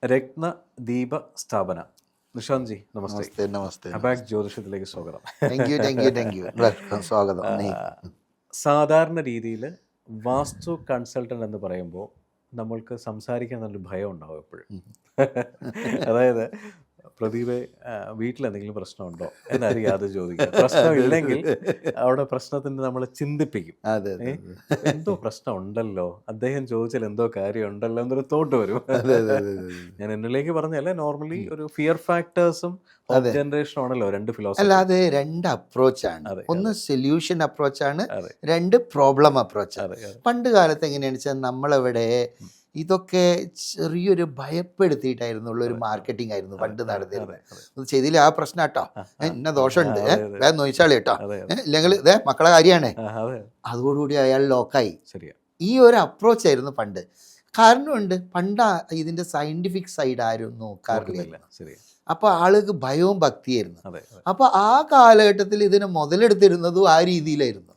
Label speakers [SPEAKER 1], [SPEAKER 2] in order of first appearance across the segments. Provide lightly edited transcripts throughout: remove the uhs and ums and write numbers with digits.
[SPEAKER 1] രത്നദീപ സ്ഥാപന. നിഷാന്ത് ജി നമസ്തേ.
[SPEAKER 2] നമസ്തേ നമസ്തേ.
[SPEAKER 1] അബാക് ജ്യോതിഷത്തിലേക്ക് സ്വാഗതം.
[SPEAKER 2] Thank you welcome, സ്വാഗതം.
[SPEAKER 1] സാധാരണ രീതിയിൽ വാസ്തു കൺസൾട്ടൻ്റ് എന്ന് പറയുമ്പോൾ നമ്മൾക്ക് സംസാരിക്കാൻ നല്ലൊരു ഭയം ഉണ്ടാവും എപ്പോഴും. അതായത് പ്രദീപെ വീട്ടിലെന്തെങ്കിലും പ്രശ്നമുണ്ടോ എന്നായിരിക്കും അത് ചോദിക്കുക. പ്രശ്നമില്ലെങ്കിൽ അവിടെ പ്രശ്നത്തിന് നമ്മൾ ചിന്തിപ്പിക്കും.
[SPEAKER 2] അതെ,
[SPEAKER 1] എന്തോ പ്രശ്നം ഉണ്ടല്ലോ, അദ്ദേഹം ചോദിച്ചാൽ എന്തോ കാര്യം ഉണ്ടല്ലോ എന്നൊരു തോട്ട് വരും. ഞാൻ എന്നിലേക്ക് പറഞ്ഞല്ലേ, നോർമലി ഒരു ഫിയർ ഫാക്ടേഴ്സും ജനറേഷനും ആണല്ലോ രണ്ട് ഫിലോസഫി.
[SPEAKER 2] അല്ല, അത് രണ്ട് അപ്രോച്ചാണ്. ഒന്ന് സൊല്യൂഷൻ അപ്രോച്ചാണ്, രണ്ട് പ്രോബ്ലം അപ്രോച്ചാണ്. പണ്ട് കാലത്ത് എങ്ങനെയാണെന്ന് വെച്ചാൽ നമ്മളവിടെ ഇതൊക്കെ ചെറിയൊരു ഭയപ്പെടുത്തിയിട്ടായിരുന്നു ഉള്ള ഒരു മാർക്കറ്റിംഗ് ആയിരുന്നു പണ്ട് നടന്നിരുന്നത്. ഇത് ചെയ്തില്ല ആ പ്രശ്നം കേട്ടോ, ഇന്ന ദോഷമുണ്ട്, വേഗം നോയിച്ചാളി കേട്ടോ, ഇല്ലെങ്കിൽ ഇതേ മക്കളെ കാര്യമാണ്. അതോടുകൂടി അയാൾ ലോക്കായി. ഈ ഒരു അപ്രോച്ച് ആയിരുന്നു പണ്ട്. കാരണമുണ്ട്, പണ്ട് ഇതിന്റെ സയന്റിഫിക് സൈഡ് ആരും നോക്കാറില്ല. അപ്പൊ ആൾക്ക് ഭയവും ഭക്തിയായിരുന്നു. അപ്പൊ ആ കാലഘട്ടത്തിൽ ഇതിനെ മുതലെടുത്തിരുന്നതും ആ രീതിയിലായിരുന്നു.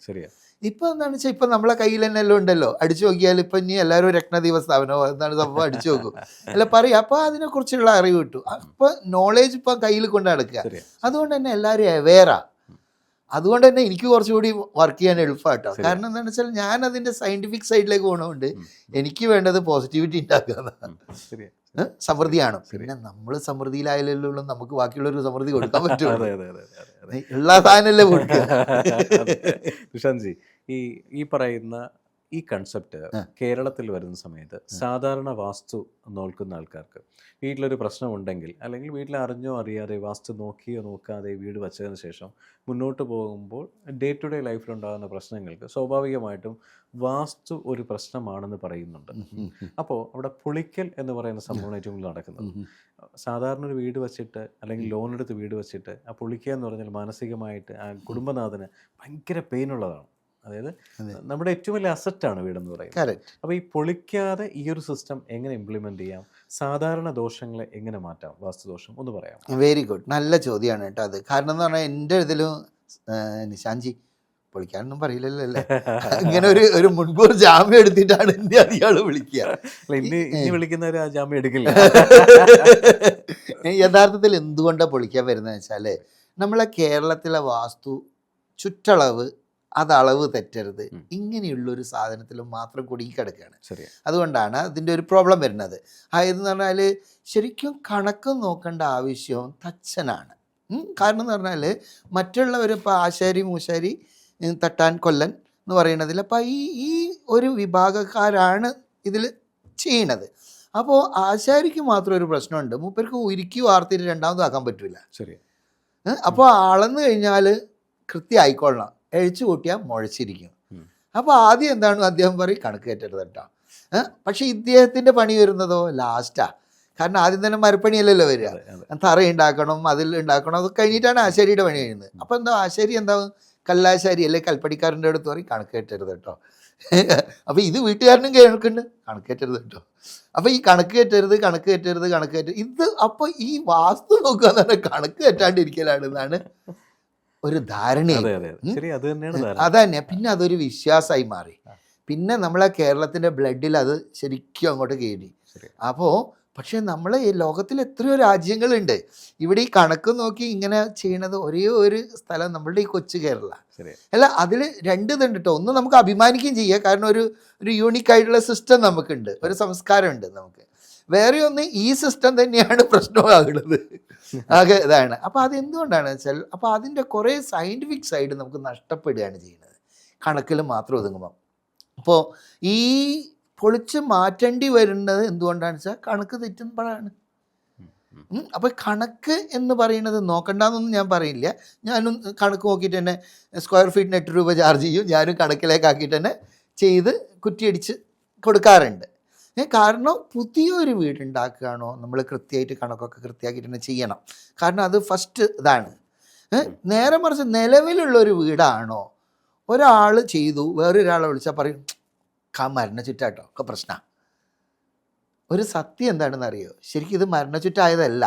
[SPEAKER 2] ഇപ്പൊ എന്താണെന്ന് വെച്ചാൽ ഇപ്പൊ നമ്മളെ കയ്യിൽ തന്നെ എല്ലാം ഉണ്ടല്ലോ, അടിച്ചു നോക്കിയാൽ ഇപ്പൊ ഇനി എല്ലാവരും രത്നദീപ സ്ഥാപനമോ എന്താണ് സംഭവം അടിച്ചു നോക്കും, അല്ല പറയാം. അപ്പൊ അതിനെ കുറിച്ചുള്ള അറിവ് കിട്ടും. അപ്പൊ നോളേജ് ഇപ്പൊ കയ്യിൽ കൊണ്ട് നടക്കുക. അതുകൊണ്ട് തന്നെ എല്ലാവരും അവെയറാ. അതുകൊണ്ട് തന്നെ എനിക്ക് കുറച്ചുകൂടി വർക്ക് ചെയ്യാൻ എളുപ്പമാട്ടോ. കാരണം എന്താണെന്ന് വെച്ചാൽ ഞാൻ അതിന്റെ സയന്റിഫിക് സൈഡിലേക്ക് പോകണമുണ്ട്. എനിക്ക് വേണ്ടത് പോസിറ്റിവിറ്റി ഉണ്ടാക്കുക, സമൃദ്ധിയാണ്. പിന്നെ നമ്മൾ സമൃദ്ധിയിലായാലും നമുക്ക് ബാക്കിയുള്ളൊരു സമൃദ്ധി കൊടുക്കാൻ പറ്റുമോ? ഉള്ള സാധനമല്ലേ കൊടുക്കുക.
[SPEAKER 1] നിഷാന്ത്, ഈ പറയുന്ന ഈ കൺസെപ്റ്റ് കേരളത്തിൽ വരുന്ന സമയത്ത് സാധാരണ വാസ്തു നോക്കുന്ന ആൾക്കാർക്ക് വീട്ടിലൊരു പ്രശ്നമുണ്ടെങ്കിൽ, അല്ലെങ്കിൽ വീട്ടിൽ അറിഞ്ഞോ അറിയാതെ വാസ്തു നോക്കിയോ നോക്കാതെ വീട് വച്ചതിന് ശേഷം മുന്നോട്ട് പോകുമ്പോൾ ഡേ ടു ഡേ ലൈഫിലുണ്ടാകുന്ന പ്രശ്നങ്ങൾക്ക് സ്വാഭാവികമായിട്ടും വാസ്തു ഒരു പ്രശ്നമാണെന്ന് പറയുന്നുണ്ട്. അപ്പോൾ അവിടെ പൊളിക്കൽ എന്ന് പറയുന്ന സംഭവം ഏറ്റവും കൂടുതൽ നടക്കുന്നത്. സാധാരണ ഒരു വീട് വെച്ചിട്ട് അല്ലെങ്കിൽ ലോൺ എടുത്ത് വീട് വെച്ചിട്ട് ആ പൊളിക്കുക എന്ന് പറഞ്ഞാൽ മാനസികമായിട്ട് ആ കുടുംബനാഥന് ഭയങ്കര പെയിനുള്ളതാണ്. അതായത് നമ്മുടെ ഏറ്റവും വലിയ അസറ്റാണ് വീടെന്ന് പറയുന്നത്. അപ്പോൾ ഈ പൊളിക്കാതെ ഈ ഒരു സിസ്റ്റം എങ്ങനെ ഇംപ്ലിമെന്റ് ചെയ്യാം, സാധാരണ ദോഷങ്ങളെ എങ്ങനെ മാറ്റാം, വാസ്തുദോഷം ഒന്ന് പറയാം.
[SPEAKER 2] വെരി ഗുഡ്, നല്ല ചോദ്യമാണ് കേട്ടോ അത്. കാരണം എന്ന് പറഞ്ഞാൽ എൻ്റെ ഇതിലും നിശാന്തി പൊളിക്കാനൊന്നും പറയില്ലല്ലോ അല്ലേ, ഇങ്ങനെ ഒരു മുൻകൂർ ജാമ്യം എടുത്തിട്ടാണ് എന്നെ അയാള് വിളിക്കുക.
[SPEAKER 1] ഇനി വിളിക്കുന്നവർ ആ ജാമ്യം എടുക്കില്ല.
[SPEAKER 2] യഥാർത്ഥത്തിൽ എന്തുകൊണ്ടാണ് പൊളിക്കാൻ വരുന്നത് വെച്ചാല്, നമ്മളെ കേരളത്തിലെ വാസ്തു ചുറ്റളവ് അത് അളവ് തെറ്റരുത്, ഇങ്ങനെയുള്ളൊരു സാധനത്തിലും മാത്രം കുടുങ്ങിക്കിടക്കുകയാണ്. അതുകൊണ്ടാണ് അതിൻ്റെ ഒരു പ്രോബ്ലം വരുന്നത്. അതെന്ന് പറഞ്ഞാൽ ശരിക്കും കണക്ക് നോക്കേണ്ട ആവശ്യവും തച്ചനാണ്. കാരണം എന്ന് പറഞ്ഞാൽ മറ്റുള്ളവർ ഇപ്പോൾ ആശാരി മൂശാരി തട്ടാൻ കൊല്ലൻ എന്ന് പറയുന്നതിൽ അപ്പം ഈ ഒരു വിഭാഗക്കാരാണ് ഇതിൽ ചെയ്യണത്. അപ്പോൾ ആശാരിക്ക് മാത്രം ഒരു പ്രശ്നമുണ്ട്, മൂപ്പർക്ക് ഉരുക്കി വാർത്തിട്ട് രണ്ടാമതാക്കാൻ പറ്റില്ല. അപ്പോൾ അളന്ന് കഴിഞ്ഞാൽ കൃത്യമായിക്കൊള്ളണം, എഴിച്ചു കൂട്ടിയാൽ മുഴച്ചിരിക്കും. അപ്പോൾ ആദ്യം എന്താണ് അദ്ദേഹം പറയും, കണക്ക് കയറ്റരുത് കേട്ടോ. പക്ഷെ ഇദ്ദേഹത്തിൻ്റെ പണി വരുന്നതോ ലാസ്റ്റാ. കാരണം ആദ്യം തന്നെ മരപ്പണിയല്ലല്ലോ വരിക, തറ ഉണ്ടാക്കണം, അതിൽ ഉണ്ടാക്കണം, അത് കഴിഞ്ഞിട്ടാണ് ആശാരിയുടെ പണി കഴിയുന്നത്. അപ്പോൾ എന്താ ആശാരി എന്താവും, കല്ലാശാരി അല്ലെ കൽപ്പടിക്കാരൻ്റെ അടുത്ത് പറയും കണക്ക് കയറ്റരുത് കേട്ടോ. അപ്പോൾ ഇത് വീട്ടുകാരനും കേൾക്കുന്നുണ്ട്, കണക്ക് കയറ്റരുത് കേട്ടോ. അപ്പോൾ ഈ കണക്ക് കയറ്റരുത് ഇത് അപ്പോൾ ഈ വാസ്തു നോക്കുക എന്ന് പറഞ്ഞാൽ കണക്ക് കയറ്റാണ്ടിരിക്കലാണ് എന്നാണ് ഒരു ധാരണയാണ്. അതന്നെ. പിന്നെ അതൊരു വിശ്വാസമായി മാറി. പിന്നെ നമ്മളെ കേരളത്തിൻ്റെ ബ്ലഡിൽ അത് ശരിക്കും അങ്ങോട്ട് കയറി. അപ്പോൾ പക്ഷേ നമ്മളെ ഈ ലോകത്തിൽ എത്രയോ രാജ്യങ്ങളുണ്ട്, ഇവിടെ ഈ കണക്ക് നോക്കി ഇങ്ങനെ ചെയ്യണത് ഒരേ ഒരു സ്ഥലം നമ്മളുടെ ഈ കൊച്ചു കേരള അല്ല. അതിൽ രണ്ട് ഇതുണ്ട് കേട്ടോ. ഒന്ന് നമുക്ക് അഭിമാനിക്കുകയും ചെയ്യാം, കാരണം ഒരു യൂണിക്കായിട്ടുള്ള സിസ്റ്റം നമുക്കുണ്ട്, ഒരു സംസ്കാരമുണ്ട് നമുക്ക്. വേറെ ഒന്ന് ഈ സിസ്റ്റം തന്നെയാണ് പ്രശ്നമാകുന്നത്. ആകെ ഇതാണ്. അപ്പോൾ അതെന്തുകൊണ്ടാണ് വെച്ചാൽ, അപ്പോൾ അതിൻ്റെ കുറേ സയൻറ്റിഫിക് സൈഡ് നമുക്ക് നഷ്ടപ്പെടുകയാണ് ചെയ്യുന്നത് കണക്കിൽ മാത്രം ഒതുങ്ങുമ്പോൾ. അപ്പോൾ ഈ പൊളിച്ച് മാറ്റേണ്ടി വരുന്നത് എന്തുകൊണ്ടാണെന്ന് വെച്ചാൽ കണക്ക് തെറ്റുമ്പോഴാണ്. അപ്പോൾ കണക്ക് എന്ന് പറയുന്നത് നോക്കണ്ടെന്നൊന്നും ഞാൻ പറയില്ല. ഞാനും കണക്ക് നോക്കിയിട്ട് തന്നെ സ്ക്വയർ ഫീറ്റിന് 8 രൂപ ചാർജ് ചെയ്യും. ഞാനും കണക്കിലേക്കാക്കിയിട്ട് തന്നെ ചെയ്ത് കുറ്റിയടിച്ച് കൊടുക്കാറുണ്ട്. കാരണം പുതിയൊരു വീടുണ്ടാക്കുകയാണോ നമ്മൾ കൃത്യമായിട്ട് കണക്കൊക്കെ കൃത്യമാക്കിയിട്ട് തന്നെ ചെയ്യണം. കാരണം അത് ഫസ്റ്റ് ഇതാണ്. നേരെ മറിച്ച് നിലവിലുള്ളൊരു വീടാണോ ഒരാൾ ചെയ്തു, വേറൊരാളെ വിളിച്ചാൽ പറയും മരണ ചുറ്റാട്ടോ ഒക്കെ പ്രശ്നമാണ്. ഒരു സത്യം എന്താണെന്ന് അറിയോ, ശരിക്കും ഇത് മരണ ചുറ്റായതല്ല.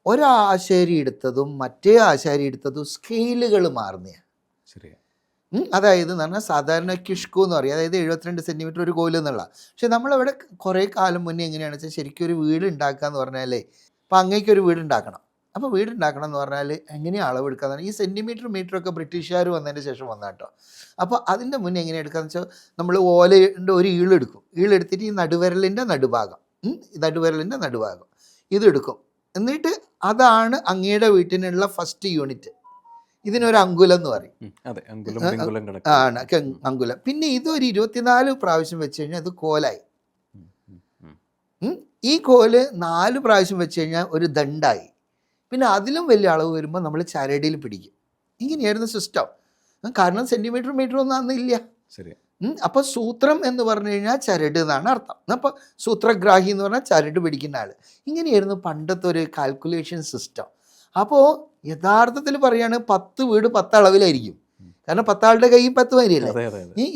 [SPEAKER 2] ഒരാശാരി എടുത്തതും മറ്റേ ആശാരി എടുത്തതും സ്കെയിലുകൾ മാറുന്നതാണ്. അതായത് എന്ന് പറഞ്ഞാൽ സാധാരണ കിഷ്കു എന്ന് പറയും, അതായത് 72 സെൻറ്റിമീറ്റർ ഒരു കോല് എന്നുള്ള. പക്ഷെ നമ്മളവിടെ കുറേ കാലം മുന്നേ എങ്ങനെയാണെന്ന് വെച്ചാൽ ശരിക്കും ഒരു വീട് ഉണ്ടാക്കുക എന്ന് പറഞ്ഞാലേ, അപ്പോൾ അങ്ങേക്കൊരു വീട് ഉണ്ടാക്കണം. അപ്പോൾ വീട് ഉണ്ടാക്കണം എന്ന് പറഞ്ഞാൽ എങ്ങനെയാണ് അളവെടുക്കുക എന്ന് പറഞ്ഞാൽ ഈ സെൻറ്റിമീറ്റർ മീറ്ററൊക്കെ ബ്രിട്ടീഷുകാർ വന്നതിന് ശേഷം വന്ന കേട്ടോ. അപ്പോൾ അതിൻ്റെ മുന്നേ എങ്ങനെയാണ് എടുക്കുകയെന്ന് വെച്ചാൽ നമ്മൾ ഓലയുടെ ഒരു ഈളെടുക്കും. ഈളെടുത്തിട്ട് ഈ നടുവിരലിൻ്റെ നടുഭാഗം ഇതെടുക്കും. എന്നിട്ട് അതാണ് അങ്ങയുടെ വീട്ടിനുള്ള ഫസ്റ്റ് യൂണിറ്റ്. ഇതിനൊരു അങ്കുലം എന്ന് പറയും. ആണ് അങ്കുലം. പിന്നെ ഇതൊരു 24 പ്രാവശ്യം വെച്ച് കഴിഞ്ഞാൽ അത് കോലായി. ഈ കോല് 4 പ്രാവശ്യം വെച്ച് കഴിഞ്ഞാൽ ഒരു ദണ്ടായി. പിന്നെ അതിലും വലിയ അളവ് വരുമ്പോൾ നമ്മൾ ചരടിയിൽ പിടിക്കും. ഇങ്ങനെയായിരുന്നു സിസ്റ്റം. കാരണം സെൻറ്റിമീറ്റർ മീറ്റർ ഒന്നും അന്നില്ല.
[SPEAKER 1] ശരി.
[SPEAKER 2] അപ്പോൾ സൂത്രം എന്ന് പറഞ്ഞു കഴിഞ്ഞാൽ ചരട് എന്നാണ് അർത്ഥം. അപ്പോൾ സൂത്രഗ്രാഹി എന്ന് പറഞ്ഞാൽ ചരട് പിടിക്കുന്ന ആൾ. ഇങ്ങനെയായിരുന്നു പണ്ടത്തെ ഒരു കാൽക്കുലേഷൻ സിസ്റ്റം. അപ്പോൾ യഥാർത്ഥത്തിൽ പറയുകയാണ് 10 വീട് 10 അളവിലായിരിക്കും. കാരണം 10 ആളുടെ കയ്യിൽ 10 വരികയല്ലേ.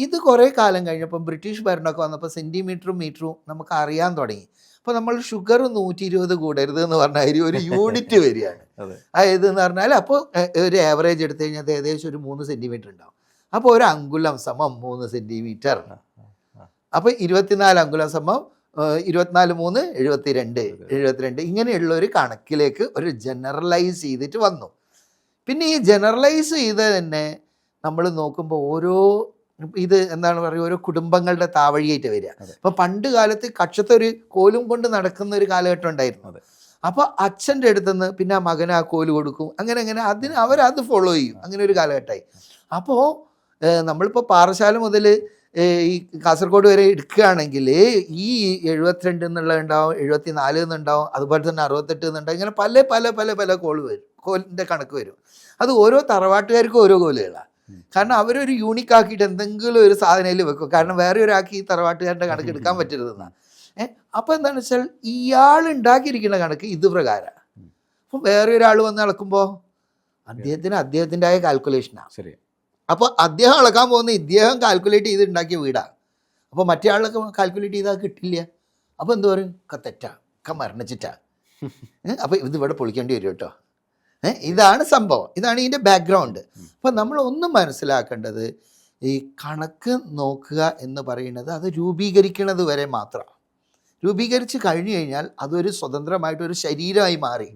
[SPEAKER 2] ഇത് കുറേ കാലം കഴിഞ്ഞപ്പം ബ്രിട്ടീഷ് ഭരണമൊക്കെ വന്നപ്പോൾ സെൻറ്റിമീറ്ററും മീറ്ററും നമുക്ക് അറിയാൻ തുടങ്ങി. അപ്പോൾ നമ്മൾ ഷുഗർ 120 കൂടരുത് എന്ന് പറഞ്ഞാൽ ഒരു യൂണിറ്റ് വരികയാണ്. അതായത് എന്ന് പറഞ്ഞാൽ അപ്പോൾ ഒരു ആവറേജ് എടുത്തു കഴിഞ്ഞാൽ അത് ഏകദേശം ഒരു 3 സെൻറ്റിമീറ്റർ ഉണ്ടാവും. അപ്പോൾ ഒരു അങ്കുലം സമം 3 സെൻറ്റിമീറ്റർ. അപ്പോൾ 24 അങ്കുലം സമം 24 3 72 ഇങ്ങനെയുള്ള ഒരു കണക്കിലേക്ക് ഒരു ജനറലൈസ് ചെയ്തിട്ട് വന്നു. പിന്നെ ഈ ജനറലൈസ് ചെയ്ത് തന്നെ നമ്മൾ നോക്കുമ്പോൾ ഓരോ ഇത് എന്താണ് പറയുക, ഓരോ കുടുംബങ്ങളുടെ താവഴിയായിട്ട് വരിക. അപ്പം പണ്ട് കാലത്ത് കക്ഷത്തൊരു കോലും കൊണ്ട് നടക്കുന്ന ഒരു കാലഘട്ടം ഉണ്ടായിരുന്നു. അപ്പോൾ അച്ഛൻ്റെ അടുത്തുനിന്ന് പിന്നെ ആ മകന് ആ കോല് കൊടുക്കും. അങ്ങനെ അവരത് ഫോളോ ചെയ്യും. അങ്ങനെ ഒരു കാലഘട്ടമായി. അപ്പോൾ നമ്മളിപ്പോൾ പാറശാല മുതൽ ഈ കാസർഗോഡ് വരെ എടുക്കുകയാണെങ്കിൽ ഈ 72 എന്നുള്ളതുണ്ടാവും, 74 എന്നുണ്ടാവും, അതുപോലെ തന്നെ 68 എന്നുണ്ടാവും. ഇങ്ങനെ പല കോലിൻ്റെ കണക്ക് വരും. അത് ഓരോ തറവാട്ടുകാർക്കും ഓരോ കോലുകളാണ്. കാരണം അവരൊരു യൂണിക് ആക്കിയിട്ട് എന്തെങ്കിലും ഒരു സാധനയിൽ വെക്കും. കാരണം വേറെ ഒരാൾക്ക് ഈ തറവാട്ടുകാരുടെ കണക്ക് എടുക്കാൻ പറ്റരുതെന്നാണ്. അപ്പോൾ എന്താണെന്ന് വെച്ചാൽ ഇയാൾ ഉണ്ടാക്കിയിരിക്കുന്ന കണക്ക് ഇത് പ്രകാരമാണ്. അപ്പം വേറെ ഒരാൾ വന്ന് അളക്കുമ്പോൾ അദ്ദേഹത്തിൻ്റെ ആയ കാൽക്കുലേഷനാണ്. ശരി. അപ്പോൾ അദ്ദേഹം അളക്കാൻ പോകുന്ന ഇദ്ദേഹം കാൽക്കുലേറ്റ് ചെയ്ത് ഉണ്ടാക്കിയ വീടാണ്. അപ്പോൾ മറ്റേ ആളൊക്കെ കാൽക്കുലേറ്റ് ചെയ്താൽ കിട്ടില്ല. അപ്പോൾ എന്ത് പറയും, തെറ്റാ, മരണിച്ചിട്ടാ. അപ്പോൾ ഇതിവിടെ പൊളിക്കേണ്ടി വരും കേട്ടോ. ഇതാണ് സംഭവം, ഇതാണ് ഇതിൻ്റെ ബാക്ക്ഗ്രൗണ്ട്. അപ്പോൾ നമ്മൾ ഒന്നും മനസ്സിലാക്കേണ്ടത് ഈ കണക്ക് നോക്കുക എന്ന് പറയുന്നത് അത് രൂപീകരിക്കുന്നത് വരെ മാത്രമാണ്. രൂപീകരിച്ച് കഴിഞ്ഞു കഴിഞ്ഞാൽ അതൊരു സ്വതന്ത്രമായിട്ടൊരു ശരീരമായി മാറി.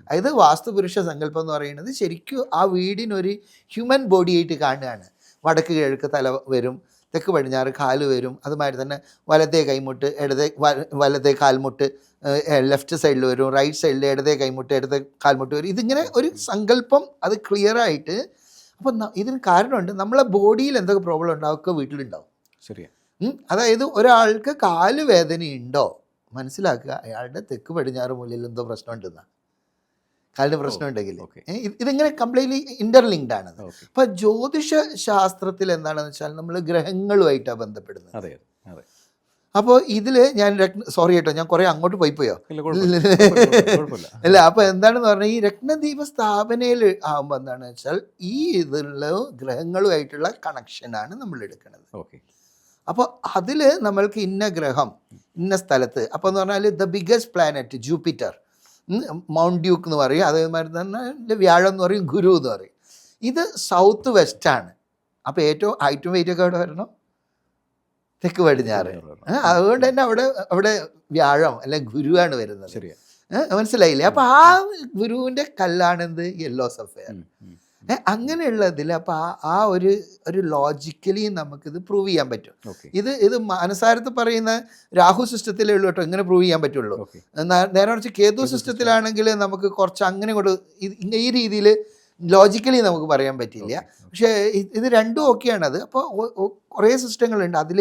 [SPEAKER 2] അതായത് വാസ്തുപുരുഷ സങ്കല്പം എന്ന് പറയുന്നത് ശരിക്കും ആ വീടിനൊരു ഹ്യൂമൻ ബോഡി ആയിട്ട് കാണുകയാണ്. വടക്ക് കിഴക്ക് തല വരും, തെക്ക് പടിഞ്ഞാറ് കാല് വരും, അതുമാതിരി തന്നെ വലത്തേ കൈമുട്ട്, വലത്തേ കാൽമുട്ട് ലെഫ്റ്റ് സൈഡിൽ വരും, റൈറ്റ് സൈഡിൽ ഇടതേ കൈമുട്ട്, ഇടതേ കാൽമുട്ട് വരും. ഇതിങ്ങനെ ഒരു സങ്കല്പം, അത് ക്ലിയറായിട്ട്. അപ്പം ഇതിന് കാരണമുണ്ട്, നമ്മളെ ബോഡിയിൽ എന്തൊക്കെ പ്രോബ്ലം ഉണ്ടാവും ഒക്കെ വീട്ടിലുണ്ടാവും. ശരിയാണ്. അതായത് ഒരാൾക്ക് കാല് വേദനയുണ്ടോ മനസ്സിലാക്കുക, അയാളുടെ തെക്ക് പടിഞ്ഞാറ് മൂലയിൽ എന്തോ പ്രശ്നമുണ്ടെന്നാണ്. കാലിന് പ്രശ്നം ഉണ്ടെങ്കിൽ ഇതിങ്ങനെ കംപ്ലീറ്റ്ലി ഇൻ്റർലിങ്ക്ഡ് ആണ്. അപ്പോൾ ജ്യോതിഷ ശാസ്ത്രത്തിൽ എന്താണെന്ന് വെച്ചാൽ നമ്മൾ ഗ്രഹങ്ങളുമായിട്ടാണ് ബന്ധപ്പെടുന്നത്. അപ്പോൾ ഇതിൽ ഞാൻ സോറി കേട്ടോ, ഞാൻ കുറേ അങ്ങോട്ട് പോയിപ്പോയോ അല്ല. അപ്പോൾ എന്താണെന്ന് പറഞ്ഞാൽ ഈ രത്നദീപ സ്ഥാപനയിൽ ആകുമ്പോൾ എന്താണെന്ന് വെച്ചാൽ ഈ ഇതിലുള്ള ഗ്രഹങ്ങളുമായിട്ടുള്ള കണക്ഷനാണ് നമ്മൾ എടുക്കുന്നത്. അപ്പോൾ അതിൽ നമ്മൾക്ക് ഇന്ന ഗ്രഹം ഇന്ന സ്ഥലത്ത്, അപ്പോൾ എന്ന് പറഞ്ഞാൽ the biggest planet Jupiter, mount Duke എന്ന് പറയും, അതേമാതിരി തന്നെ വ്യാഴം എന്ന് പറയും, ഗുരു എന്ന് പറയും. ഇത് സൗത്ത് വെസ്റ്റാണ്. അപ്പോൾ ഏറ്റവും ഹൈറ്റും വെയിറ്റൊക്കെ അവിടെ വരണം തെക്ക് പടിഞ്ഞാറ്. അതുകൊണ്ട് തന്നെ അവിടെ വ്യാഴം അല്ലെ ഗുരുവാണ് വരുന്നത്. മനസ്സിലായില്ലേ? അപ്പോൾ ആ ഗുരുവിൻ്റെ കല്ലാണെന്ത്, യെല്ലോ സഫയർ. അങ്ങനെയുള്ളതിൽ അപ്പോൾ ആ ഒരു ലോജിക്കലി നമുക്കിത് പ്രൂവ് ചെയ്യാൻ പറ്റും. ഇത് മനസാരത്ത് പറയുന്ന രാഹു സിസ്റ്റത്തിലേ ഉള്ളൂ കേട്ടോ ഇങ്ങനെ പ്രൂവ് ചെയ്യാൻ പറ്റുള്ളൂ. നേരെ മറിച്ച് കേതു സിസ്റ്റത്തിലാണെങ്കിൽ നമുക്ക് കുറച്ച് അങ്ങനെ കൊണ്ട് ഈ രീതിയിൽ ലോജിക്കലി നമുക്ക് പറയാൻ പറ്റില്ല. പക്ഷേ ഇത് രണ്ടും ഓക്കെയാണത്. അപ്പോൾ കുറേ സിസ്റ്റങ്ങളുണ്ട്. അതിൽ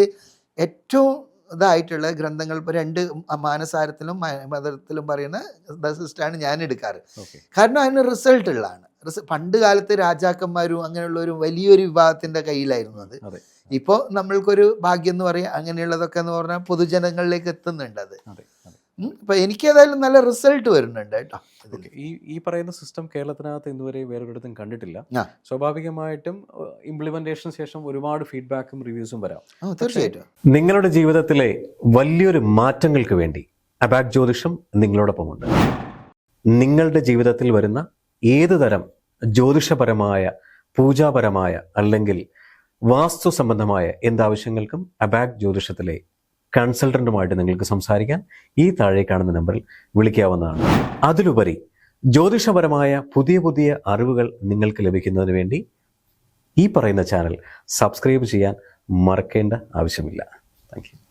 [SPEAKER 2] ഏറ്റവും ഇതായിട്ടുള്ള ഗ്രന്ഥങ്ങൾ ഇപ്പോൾ 2 മാനസാരത്തിലും മതത്തിലും പറയുന്ന സിസ്റ്റമാണ് ഞാൻ എടുക്കാറ്. കാരണം അതിന് റിസൾട്ട് ഉള്ളതാണ്. പണ്ട് കാലത്ത് രാജാക്കന്മാരും അങ്ങനെയുള്ളൊരു വലിയൊരു വിഭാഗത്തിൻ്റെ കയ്യിലായിരുന്നു അത്. ഇപ്പോൾ നമ്മൾക്കൊരു ഭാഗ്യം എന്ന് പറയാം, അങ്ങനെയുള്ളതൊക്കെ എന്ന് പറഞ്ഞാൽ പൊതുജനങ്ങളിലേക്ക് എത്തുന്നുണ്ട് അത്. അപ്പം എനിക്കേതായാലും നല്ല റിസൾട്ട് വരുന്നുണ്ട് കേട്ടോ.
[SPEAKER 1] ഈ പറയുന്ന സിസ്റ്റം കേരളത്തിനകത്ത് ഇന്നുവരെ വേറൊരിടത്തും കണ്ടിട്ടില്ല. സ്വാഭാവികമായിട്ടും ഇംപ്ലിമെന്റേഷന് ശേഷം ഒരുപാട് ഫീഡ്ബാക്കും റിവ്യൂസും വരാം.
[SPEAKER 2] തീർച്ചയായിട്ടും.
[SPEAKER 1] നിങ്ങളുടെ ജീവിതത്തിലെ വലിയൊരു മാറ്റങ്ങൾക്ക് വേണ്ടി അബാക് ജ്യോതിഷം നിങ്ങളോടൊപ്പമുണ്ട്. നിങ്ങളുടെ ജീവിതത്തിൽ വരുന്ന ഏത് തരം ജ്യോതിഷപരമായ, പൂജാപരമായ അല്ലെങ്കിൽ വാസ്തു സംബന്ധമായ എന്താവശ്യങ്ങൾക്കും അബാക് ജ്യോതിഷത്തിലെ കൺസൾട്ടൻറ്റുമായിട്ട് നിങ്ങൾക്ക് സംസാരിക്കാൻ ഈ താഴെ കാണുന്ന നമ്പറിൽ വിളിക്കാവുന്നതാണ്. അതിലുപരി ജ്യോതിഷപരമായ പുതിയ പുതിയ അറിവുകൾ നിങ്ങൾക്ക് ലഭിക്കുന്നതിന് വേണ്ടി ഈ പറയുന്ന ചാനൽ സബ്സ്ക്രൈബ് ചെയ്യാൻ മറക്കേണ്ട ആവശ്യമില്ല. Thank you.